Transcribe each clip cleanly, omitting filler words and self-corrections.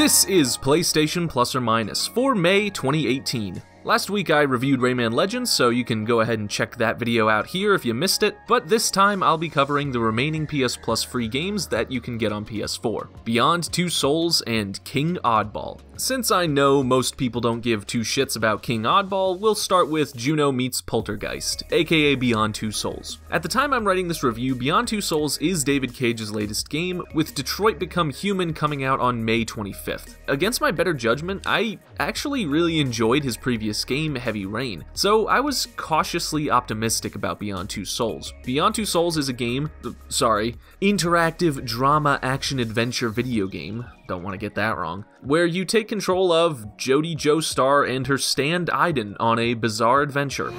This is PlayStation Plus or Minus for May 2018. Last week I reviewed Rayman Legends, so you can go ahead and check that video out here if you missed it, but this time I'll be covering the remaining PS Plus free games that you can get on PS4, Beyond Two Souls and King Oddball. Since I know most people don't give two shits about King Oddball, we'll start with Juno Meets Poltergeist, aka Beyond Two Souls. At the time I'm writing this review, Beyond Two Souls is David Cage's latest game, with Detroit Become Human coming out on May 25th. Against my better judgment, I actually really enjoyed his previous game, Heavy Rain, so I was cautiously optimistic about Beyond Two Souls. Beyond Two Souls is a interactive drama action adventure video game, don't want to get that wrong, where you take control of Jodie Joestar and her stand Aiden on a bizarre adventure.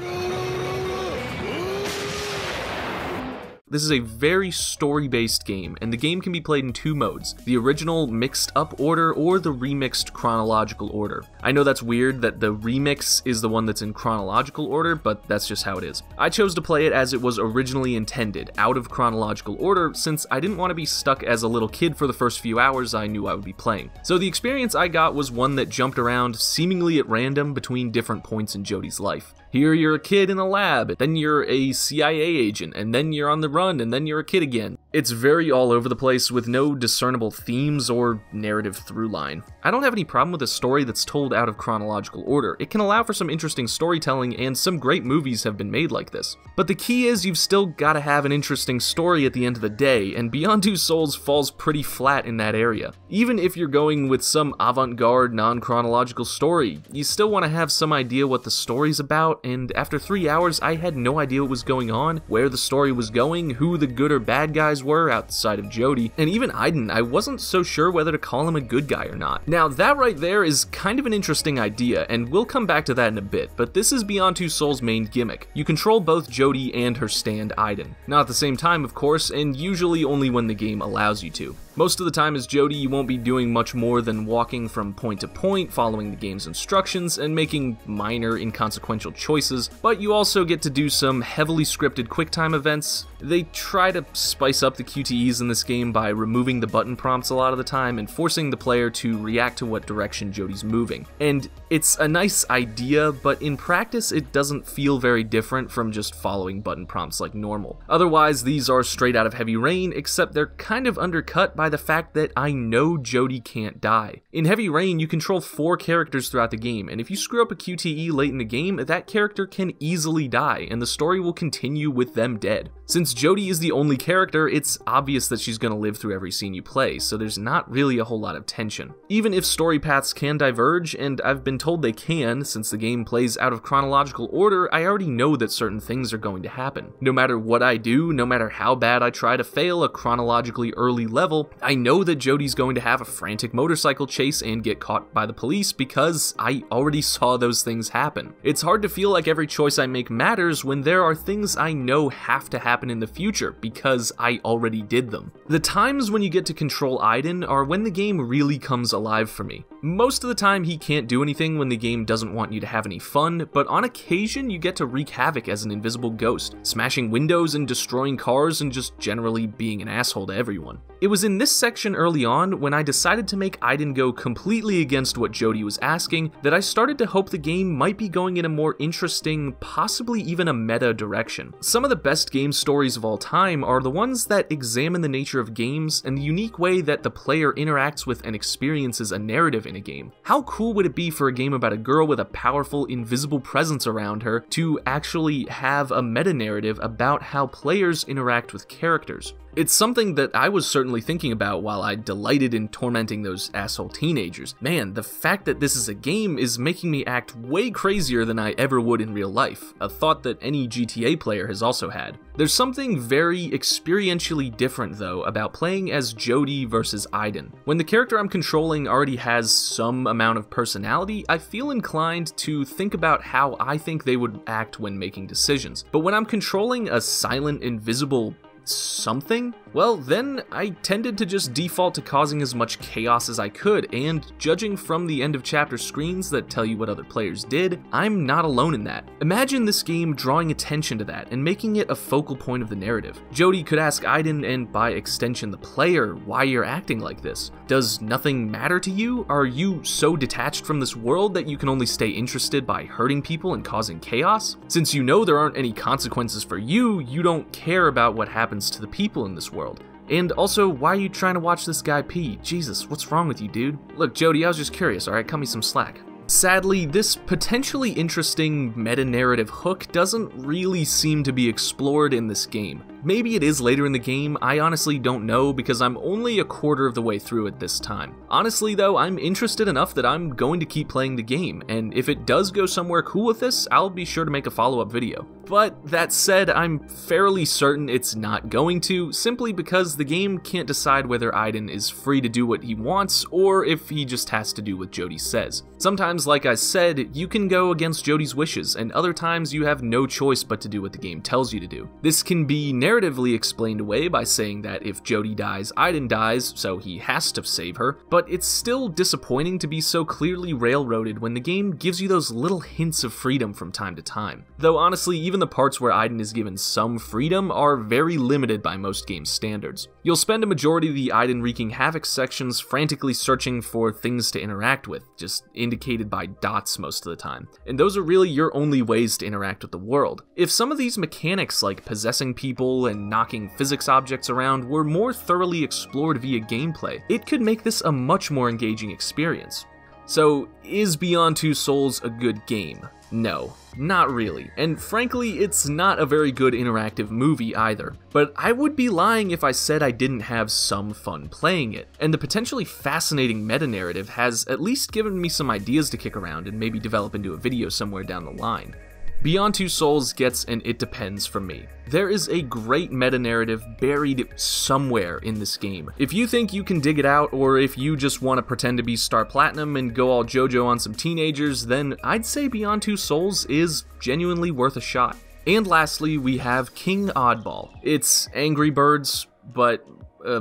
This is a very story-based game, and the game can be played in two modes, the original mixed-up order or the remixed chronological order. I know that's weird that the remix is the one that's in chronological order, but that's just how it is. I chose to play it as it was originally intended, out of chronological order, since I didn't want to be stuck as a little kid for the first few hours I knew I would be playing. So the experience I got was one that jumped around seemingly at random between different points in Jodie's life. Here you're a kid in a lab, then you're a CIA agent, and then you're on the run, and then you're a kid again. It's very all over the place with no discernible themes or narrative through line. I don't have any problem with a story that's told out of chronological order. It can allow for some interesting storytelling, and some great movies have been made like this. But the key is you've still gotta have an interesting story at the end of the day, and Beyond Two Souls falls pretty flat in that area. Even if you're going with some avant-garde, non-chronological story, you still want to have some idea what the story's about, and after 3 hours I had no idea what was going on, where the story was going, who the good or bad guys were outside of Jodie, and even Aiden, I wasn't so sure whether to call him a good guy or not. Now that right there is kind of an interesting idea, and we'll come back to that in a bit, but this is Beyond Two Souls' main gimmick. You control both Jodie and her stand Aiden. Not at the same time, of course, and usually only when the game allows you to. Most of the time as Jodie, you won't be doing much more than walking from point to point, following the game's instructions, and making minor, inconsequential choices, but you also get to do some heavily scripted QuickTime events. They try to spice up the QTEs in this game by removing the button prompts a lot of the time and forcing the player to react to what direction Jodie's moving. And it's a nice idea, but in practice it doesn't feel very different from just following button prompts like normal. Otherwise, these are straight out of Heavy Rain, except they're kind of undercut by the fact that I know Jodie can't die. In Heavy Rain, you control 4 characters throughout the game, and if you screw up a QTE late in the game, that character can easily die, and the story will continue with them dead. Since Jodie is the only character, it's obvious that she's gonna live through every scene you play, so there's not really a whole lot of tension. Even if story paths can diverge, and I've been told they can, since the game plays out of chronological order, I already know that certain things are going to happen. No matter what I do, no matter how bad I try to fail a chronologically early level, I know that Jodie's going to have a frantic motorcycle chase and get caught by the police because I already saw those things happen. It's hard to feel like every choice I make matters when there are things I know have to happen in the future because I already did them. The times when you get to control Aiden are when the game really comes alive for me. Most of the time he can't do anything when the game doesn't want you to have any fun, but on occasion you get to wreak havoc as an invisible ghost, smashing windows and destroying cars and just generally being an asshole to everyone. It was in this section early on, when I decided to make Aiden go completely against what Jodie was asking, that I started to hope the game might be going in a more interesting, possibly even a meta direction. Some of the best game stories of all time are the ones that examine the nature of games and the unique way that the player interacts with and experiences a narrative in a game. How cool would it be for a game about a girl with a powerful, invisible presence around her to actually have a meta-narrative about how players interact with characters? It's something that I was certainly thinking about while I delighted in tormenting those asshole teenagers. Man, the fact that this is a game is making me act way crazier than I ever would in real life, a thought that any GTA player has also had. There's something very experientially different though about playing as Jodie versus Aiden. When the character I'm controlling already has some amount of personality, I feel inclined to think about how I think they would act when making decisions. But when I'm controlling a silent, invisible something? Well, then I tended to just default to causing as much chaos as I could, and judging from the end of chapter screens that tell you what other players did, I'm not alone in that. Imagine this game drawing attention to that and making it a focal point of the narrative. Jodie could ask Aiden, and by extension the player, why you're acting like this. Does nothing matter to you? Are you so detached from this world that you can only stay interested by hurting people and causing chaos? Since you know there aren't any consequences for you, you don't care about what happens to the people in this world. And also, why are you trying to watch this guy pee? Jesus, what's wrong with you, dude? Look, Jodie, I was just curious, alright? Cut me some slack. Sadly, this potentially interesting meta-narrative hook doesn't really seem to be explored in this game. Maybe it is later in the game, I honestly don't know because I'm only a quarter of the way through it this time. Honestly though, I'm interested enough that I'm going to keep playing the game, and if it does go somewhere cool with this, I'll be sure to make a follow-up video. But that said, I'm fairly certain it's not going to, simply because the game can't decide whether Aiden is free to do what he wants or if he just has to do what Jodie says. Sometimes, like I said, you can go against Jodie's wishes, and other times you have no choice but to do what the game tells you to do. This can be narratively explained away by saying that if Jodie dies, Aiden dies, so he has to save her, but it's still disappointing to be so clearly railroaded when the game gives you those little hints of freedom from time to time. Though honestly, even the parts where Aiden is given some freedom are very limited by most game standards. You'll spend a majority of the Aiden wreaking havoc sections frantically searching for things to interact with, just indicated by dots most of the time. And those are really your only ways to interact with the world. If some of these mechanics like possessing people and knocking physics objects around were more thoroughly explored via gameplay, it could make this a much more engaging experience. So, is Beyond Two Souls a good game? No, not really, and frankly, it's not a very good interactive movie either. But I would be lying if I said I didn't have some fun playing it, and the potentially fascinating meta-narrative has at least given me some ideas to kick around and maybe develop into a video somewhere down the line. Beyond Two Souls gets an it depends from me. There is a great meta-narrative buried somewhere in this game. If you think you can dig it out, or if you just want to pretend to be Star Platinum and go all JoJo on some teenagers, then I'd say Beyond Two Souls is genuinely worth a shot. And lastly, we have King Oddball. It's Angry Birds, but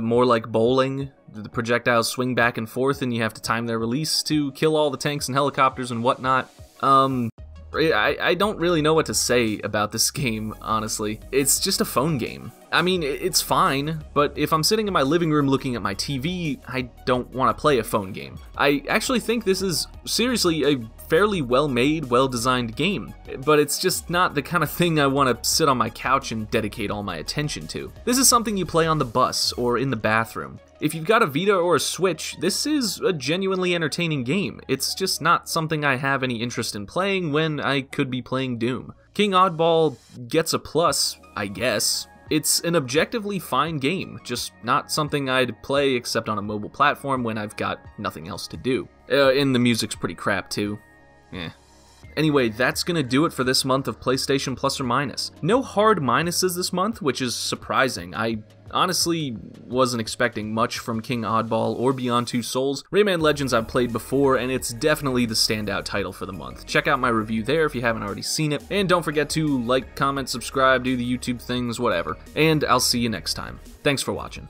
more like bowling. The projectiles swing back and forth and you have to time their release to kill all the tanks and helicopters and whatnot. I don't really know what to say about this game, honestly. It's just a phone game. I mean, it's fine, but if I'm sitting in my living room looking at my TV, I don't want to play a phone game. I actually think this is seriously a fairly well-made, well-designed game, but it's just not the kind of thing I want to sit on my couch and dedicate all my attention to. This is something you play on the bus or in the bathroom. If you've got a Vita or a Switch, this is a genuinely entertaining game. It's just not something I have any interest in playing when I could be playing Doom. King Oddball gets a plus, I guess. It's an objectively fine game, just not something I'd play except on a mobile platform when I've got nothing else to do. And the music's pretty crap too. Anyway, that's gonna do it for this month of PlayStation Plus or Minus. No hard minuses this month, which is surprising. I honestly wasn't expecting much from King Oddball or Beyond Two Souls. Rayman Legends I've played before, and it's definitely the standout title for the month. Check out my review there if you haven't already seen it, and don't forget to like, comment, subscribe, do the YouTube things, whatever. And I'll see you next time. Thanks for watching.